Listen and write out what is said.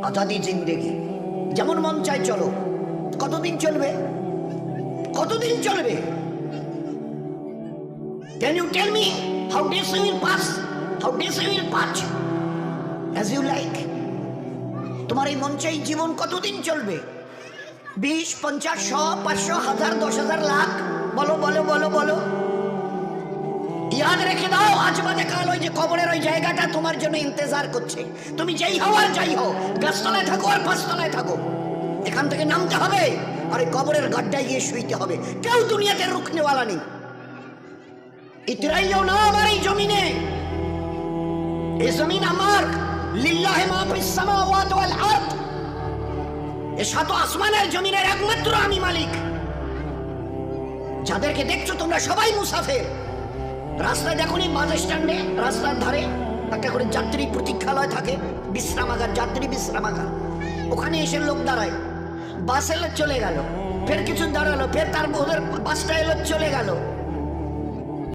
আজাদি জিন্দেগি, যেমন মন চায় চলো। কতদিন চলবে? কতদিন চলবে? Can you tell me how days you will pass? How days you will pass as you like? তোমার এই মন চাই জীবন কতদিন চলবে? 20, 50, 100, 500, 1000, 10,000, লাখ? বলো বলো বলো বলো। ইয়াদ রেখে দাও, আজ বাদে কাল ওই যে কবরের ওই জায়গাটা তোমার জন্য ইন্তজার করছে। তুমি যেই হও আর যাই হও, গাছতলায় থাকো আর পাঁচতলায় থাকো, এখান থেকে নামতে হবে আর এই কবরের গাড্ডায় গিয়ে শুইতে হবে। কেউ দুনিয়াতে রুখনেওয়ালা নেই। ইতরাইও না আমার এই জমিনে। এই জমিন আমার। লিল্লাহি মা ফিস সামাওয়াতি ওয়াল আরদ। এই সাত আসমানের জমিনের একমাত্র আমি মালিক। যাদেরকে দেখছো তোমরা সবাই মুসাফির। রাস্তায় দেখোনি বাস স্ট্যান্ডে রাস্তার ধারে একটা করে যাত্রী প্রতীক্ষালয় থাকে, বিশ্রামাগার, যাত্রী বিশ্রামাগার। ওখানে এসে লোক দাঁড়ায়। বাস এলো চলে গেল, ফের কিছু দাঁড়ালো, ফের তার ওদের বাসটা এলো চলে গেল।